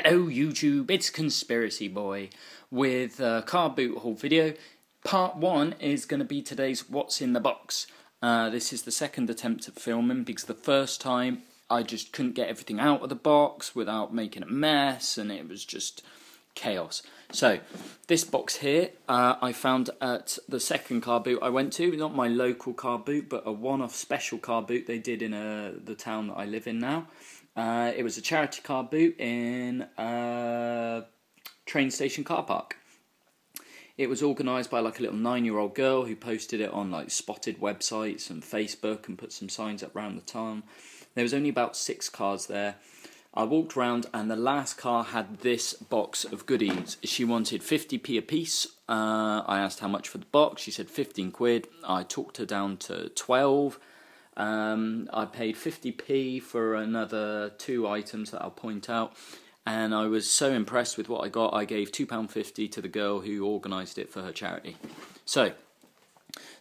Hello YouTube, it's Conspiracy Boy with a car boot haul video. Part 1 is going to be today's What's in the Box. This is the second attempt at filming because the first time I just couldn't get everything out of the box without making a mess and it was just chaos. So, this box here I found at the second car boot I went to, not my local car boot but a one-off special car boot they did in the town that I live in now. It was a charity car boot in a train station car park. It was organised by like a little 9-year-old girl who posted it on like spotted websites and Facebook and put some signs up around the town. There was only about 6 cars there. I walked around and the last car had this box of goodies. She wanted 50p a piece. I asked how much for the box. She said 15 quid. I talked her down to 12. I paid 50p for another 2 items that I'll point out, and I was so impressed with what I got, I gave £2.50 to the girl who organised it for her charity. So,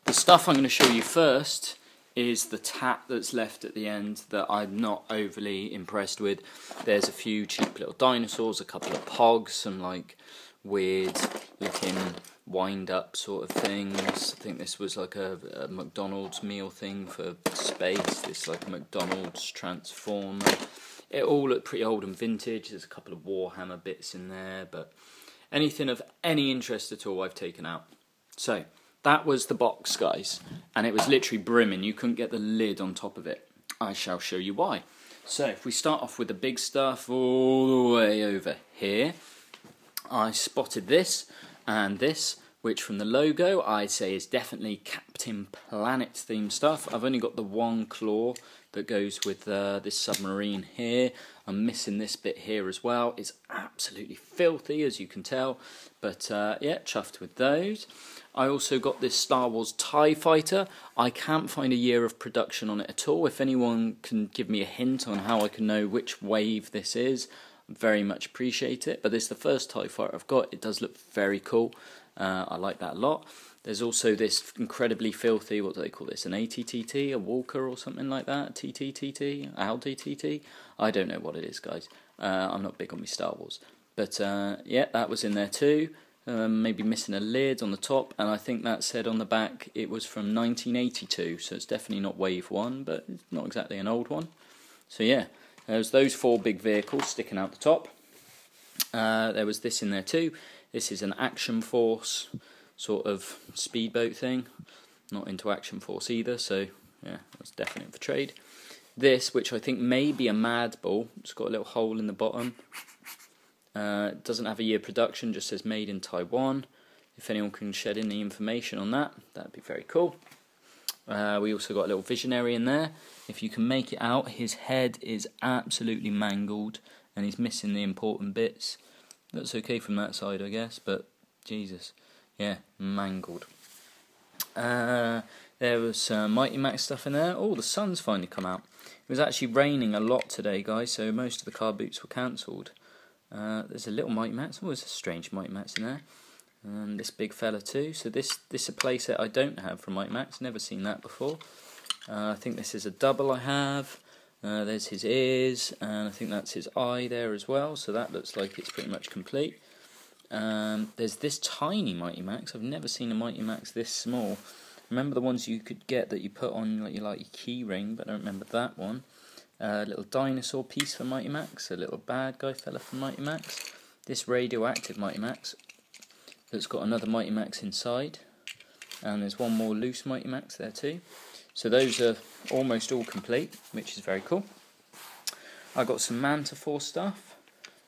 the stuff I'm going to show you first is the tat that's left at the end that I'm not overly impressed with. There's a few cheap little dinosaurs, a couple of pogs, some like weird looking wind up sort of things. I think this was like a McDonald's meal thing for space, this like McDonald's transformer. It all looked pretty old and vintage. There's a couple of Warhammer bits in there, but anything of any interest at all I've taken out. So that was the box, guys, and it was literally brimming. You couldn't get the lid on top of it. I shall show you why. So if we start off with the big stuff all the way over here, I spotted this and this, which from the logo I'd say is definitely Captain Planet themed stuff. I've only got the one claw that goes with this submarine here. I'm missing this bit here as well. It's absolutely filthy, as you can tell, but yeah, chuffed with those. I also got this Star Wars TIE Fighter. I can't find a year of production on it at all. If anyone can give me a hint on how I can know which wave this is, very much appreciate it. But this is the first TIE Fighter I've got. It does look very cool. I like that a lot. There's also this incredibly filthy, what do they call this, an ATTT, a Walker or something like that, TTTT, Audi TT? I don't know what it is, guys. I'm not big on my Star Wars. But yeah, that was in there too. Maybe missing a lid on the top, and I think that said on the back it was from 1982, so it's definitely not Wave 1, but it's not exactly an old one. So yeah, there's those 4 big vehicles sticking out the top. There was this in there too. This is an Action Force sort of speedboat thing. Not into Action Force either, so yeah, that's definitely for trade. This, which I think may be a Mad Bull, it's got a little hole in the bottom. It doesn't have a year production, just says made in Taiwan. If anyone can shed in the information on that, that'd be very cool. We also got a little Visionary in there. If you can make it out, his head is absolutely mangled and he's missing the important bits. That's okay from that side, I guess, but Jesus, yeah, mangled. There was some Mighty Max stuff in there. Oh, the sun's finally come out. It was actually raining a lot today, guys, so most of the car boots were cancelled. There's a little Mighty Max. Oh, there's a strange Mighty Max in there. And this big fella too. So this is a playset I don't have from Mighty Max. Never seen that before. I think this is a double I have. There's his ears, and I think that's his eye there as well. So that looks like it's pretty much complete. There's this tiny Mighty Max. I've never seen a Mighty Max this small. Remember the ones you could get that you put on like your key ring, but I don't remember that one. A little dinosaur piece for Mighty Max, a little bad guy fella for Mighty Max. This radioactive Mighty Max that's got another Mighty Max inside, and there's one more loose Mighty Max there too. So those are almost all complete, which is very cool. I got some Manta Force stuff.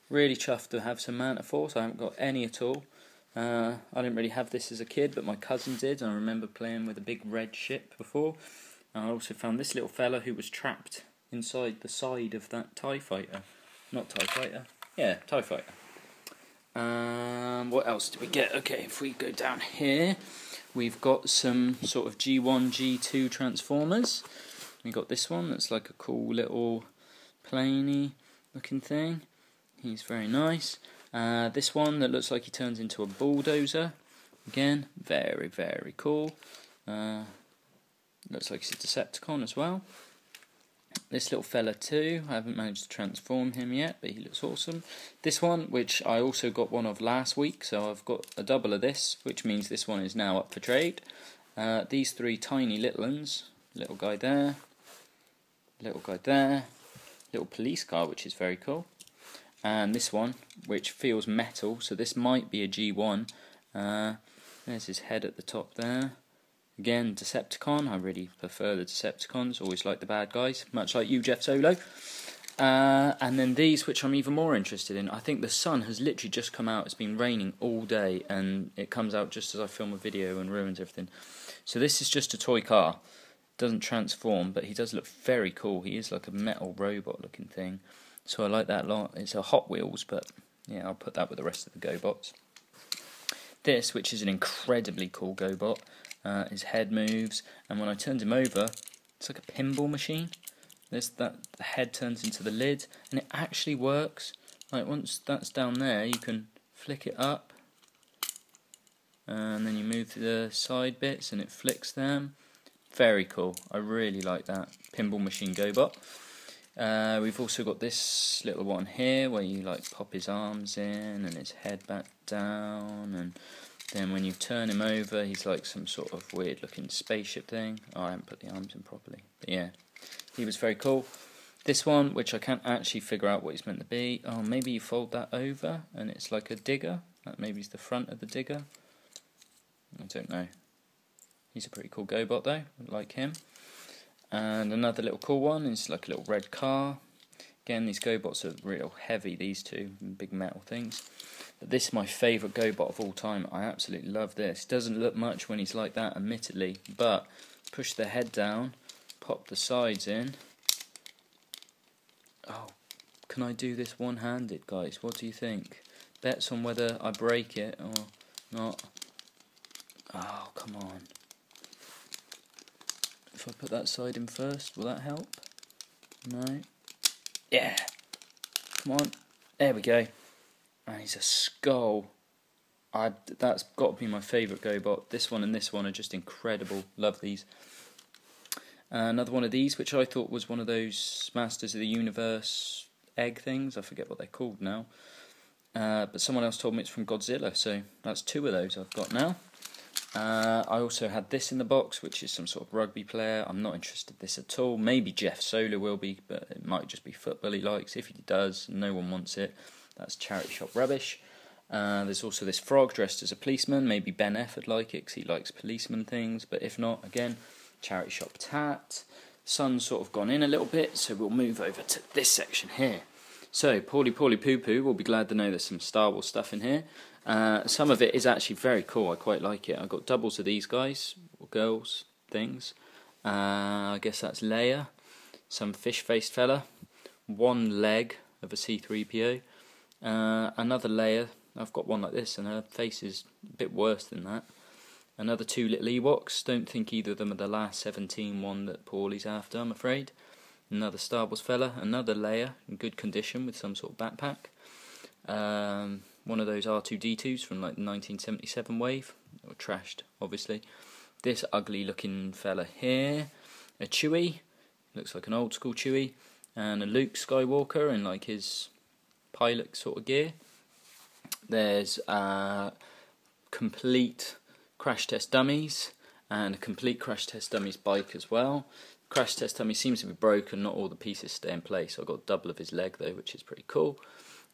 Really chuffed to have some Manta Force. I haven't got any at all. I didn't really have this as a kid, but my cousin did. I remember playing with a big red ship before. I also found this little fella who was trapped inside the side of that TIE Fighter. Not TIE Fighter. Yeah, TIE Fighter. What else did we get? Okay, if we go down here, we've got some sort of G1, G2 Transformers. We got this one that's like a cool little planey looking thing. He's very nice. This one that looks like he turns into a bulldozer. Again, very, very cool. Looks like he's a Decepticon as well. This little fella too, I haven't managed to transform him yet, but he looks awesome. This one, which I also got one of last week, so I've got a double of this, which means this one is now up for trade. These three tiny little ones, little guy there, little guy there, little police car, which is very cool. And this one, which feels metal, so this might be a G1. There's his head at the top there. Again, Decepticon. I really prefer the Decepticons, always like the bad guys, much like you, Jeff Solo. And then these, which I'm even more interested in. I think the sun has literally just come out. It's been raining all day, and it comes out just as I film a video and ruins everything. So this is just a toy car. Doesn't transform, but he does look very cool. He is like a metal robot looking thing. So I like that a lot. It's a Hot Wheels, but yeah, I'll put that with the rest of the GoBots. This, which is an incredibly cool GoBot. His head moves, and when I turned him over, it's like a pinball machine. The head turns into the lid, and it actually works. Like once that's down there, you can flick it up, and then you move to the side bits, and it flicks them. Very cool. I really like that pinball machine GoBot. We've also got this little one here, where you like pop his arms in and his head back down, and then when you turn him over, he's like some sort of weird looking spaceship thing. Oh, I haven't put the arms in properly. But yeah, he was very cool. This one, which I can't actually figure out what he's meant to be. Oh, maybe you fold that over and it's like a digger. That maybe is the front of the digger. I don't know. He's a pretty cool GoBot though, I like him. And another little cool one is like a little red car. Again, these GoBots are real heavy, these two, big metal things. But this is my favourite GoBot of all time. I absolutely love this. Doesn't look much when he's like that, admittedly, but push the head down, pop the sides in. Oh, can I do this one-handed, guys? What do you think? Bets on whether I break it or not. Oh, come on. If I put that side in first, will that help? No. Yeah. Come on. There we go. And he's a skull. That's got to be my favourite GoBot. This one and this one are just incredible. Love these. Another one of these, which I thought was one of those Masters of the Universe egg things. I forget what they're called now. But someone else told me it's from Godzilla, so that's two of those I've got now. I also had this in the box, which is some sort of rugby player. I'm not interested in this at all. Maybe Jeff Solar will be, but it might just be football he likes. If he does, no one wants it. That's charity shop rubbish. There's also this frog dressed as a policeman. Maybe Ben F would like it because he likes policeman things. But if not, again, charity shop tat. Sun's sort of gone in a little bit, so we'll move over to this section here. So, Paulie Poo Poo will be glad to know there's some Star Wars stuff in here. Some of it is actually very cool. I quite like it. I've got doubles of these guys, or girls, things. I guess that's Leia. Some fish-faced fella. One leg of a C-3PO. Another Leia. I've got one like this, and her face is a bit worse than that. Another two little Ewoks. Don't think either of them are the last 17 one that Paulie's after, I'm afraid. Another Star Wars fella. Another Leia in good condition with some sort of backpack. One of those R2-D2s from like the 1977 wave. Or trashed, obviously. This ugly looking fella here. A Chewie. Looks like an old school Chewie. And a Luke Skywalker in like his pilot sort of gear. There's complete Crash Test Dummies and a complete Crash Test Dummies bike as well. Crash Test Dummy seems to be broken, not all the pieces stay in place. I got double of his leg though, which is pretty cool.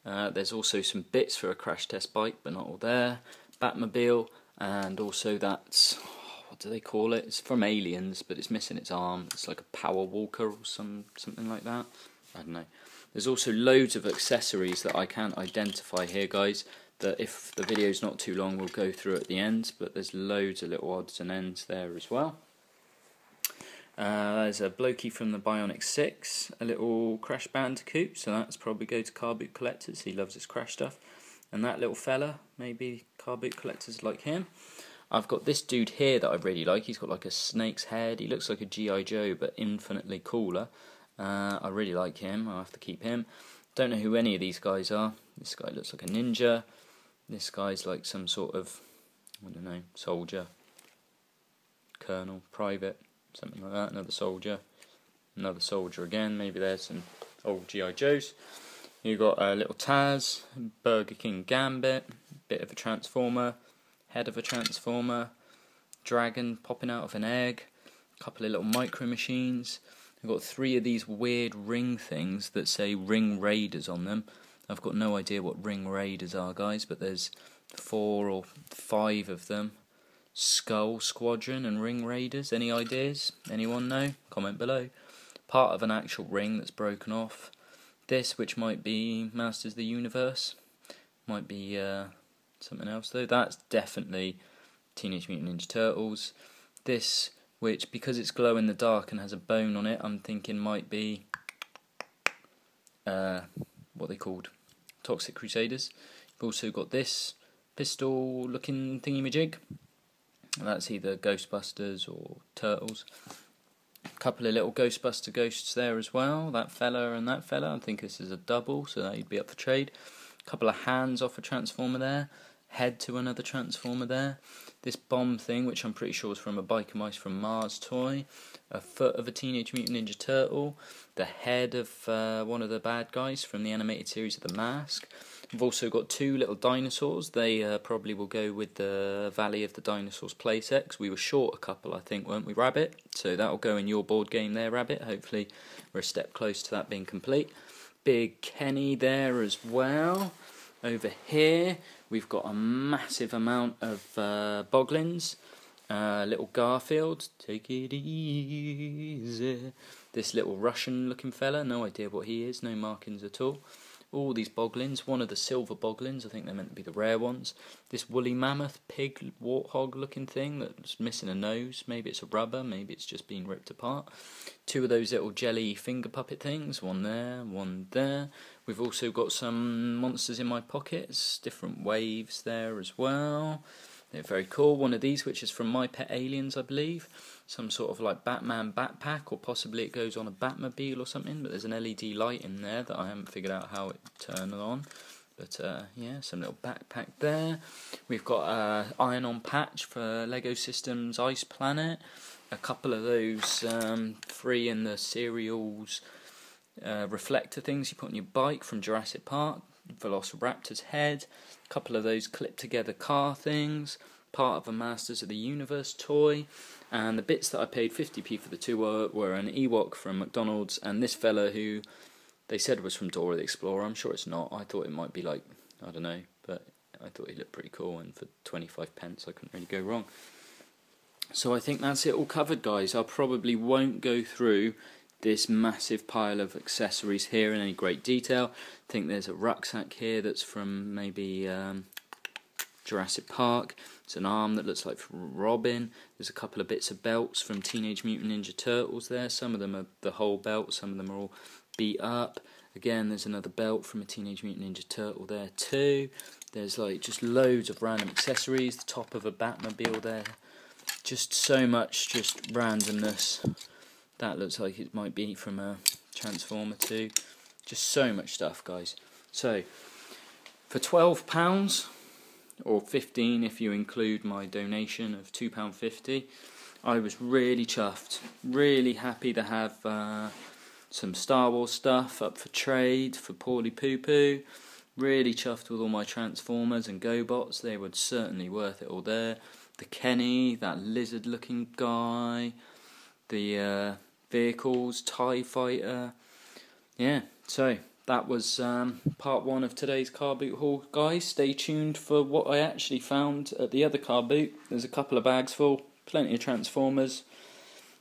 There's also some bits for a Crash Test bike, but not all there. Batmobile, and also that's, what do they call it? It's from Aliens, but it's missing its arm. It's like a power walker or something like that. I don't know. There's also loads of accessories that I can't identify here, guys, that if the video's not too long we'll go through at the end, but there's loads of little odds and ends there as well. There's a blokey from the Bionic 6, a little Crash Bandicoot, so that's probably go to car boot collectors, he loves his Crash stuff. And that little fella, maybe car boot collectors like him. I've got this dude here that I really like. He's got like a snake's head. He looks like a G.I. Joe, but infinitely cooler. I really like him. I'll have to keep him. Don't know who any of these guys are. This guy looks like a ninja. This guy's like some sort of, I don't know, soldier, colonel, private, something like that. Another soldier. another soldier again. Maybe there's some old G.I. Joes. You got a little Taz, Burger King Gambit, bit of a Transformer, head of a Transformer, dragon popping out of an egg, a couple of little micro machines. I've got 3 of these weird ring things that say Ring Raiders on them. I've got no idea what Ring Raiders are, guys, but there's 4 or 5 of them. Skull Squadron and Ring Raiders. Any ideas? Anyone know? Comment below. Part of an actual ring that's broken off. This, which might be Masters of the Universe. Might be something else, though. That's definitely Teenage Mutant Ninja Turtles. This, which, because it's glow in the dark and has a bone on it, I'm thinking might be what they called Toxic Crusaders. You've also got this pistol looking thingy-majig. That's either Ghostbusters or Turtles. A couple of little Ghostbuster ghosts there as well. That fella and that fella. I think this is a double, so that'd be up for trade. A couple of hands off a Transformer there. Head to another Transformer there. This bomb thing, which I'm pretty sure is from a Biker Mice from Mars toy. A foot of a Teenage Mutant Ninja Turtle. The head of one of the bad guys from the animated series of The Mask. We've also got 2 little dinosaurs. They probably will go with the Valley of the Dinosaurs playset. We were short a couple, I think, weren't we, Rabbit? So that'll go in your board game there, Rabbit. Hopefully we're a step close to that being complete. Big Kenny there as well. Over here we've got a massive amount of Boglins. Little Garfield, take it easy. This little Russian looking fella, no idea what he is, no markings at all. All these Boglins, one of the silver Boglins, I think they're meant to be the rare ones. This woolly mammoth, pig, warthog looking thing that's missing a nose. Maybe it's a rubber, maybe it's just been ripped apart. 2 of those little jelly finger puppet things, one there, one there. We've also got some monsters in my pockets, different waves there as well. They're very cool. One of these, which is from My Pet Aliens, I believe. Some sort of like Batman backpack, or possibly it goes on a Batmobile or something, but there's an LED light in there that I haven't figured out how it turns on. But yeah, some little backpack there. We've got iron-on patch for Lego Systems Ice Planet. A couple of those free in the cereals reflector things you put on your bike from Jurassic Park. Velociraptor's head. A couple of those clip-together car things. Part of a Masters of the Universe toy. And the bits that I paid 50p for the 2 were an Ewok from McDonald's and this fella who they said was from Dora the Explorer. I'm sure it's not. I thought it might be like, I don't know, but I thought he looked pretty cool, and for 25 pence I couldn't really go wrong. So I think that's it all covered, guys. I probably won't go through this massive pile of accessories here in any great detail. I think there's a rucksack here that's from maybe Jurassic Park. It's an arm that looks like Robin. There's a couple of bits of belts from Teenage Mutant Ninja Turtles there. Some of them are the whole belt, some of them are all beat up. Again, there's another belt from a Teenage Mutant Ninja Turtle there too. There's like just loads of random accessories. The top of a Batmobile there. Just so much just randomness. That looks like it might be from a Transformer too. Just so much stuff, guys. So, for £12, or 15 if you include my donation of £2.50, I was really chuffed. Really happy to have some Star Wars stuff up for trade for Paulie Poo Poo. Really chuffed with all my Transformers and GoBots. They were certainly worth it all there. The Kenny, that lizard looking guy, the vehicles, TIE Fighter. Yeah, so that was part 1 of today's car boot haul, guys. Stay tuned for what I actually found at the other car boot. There's a couple of bags full, plenty of Transformers,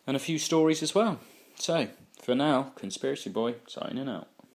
and a few stories as well. So, for now, Conspiracy Boy signing out.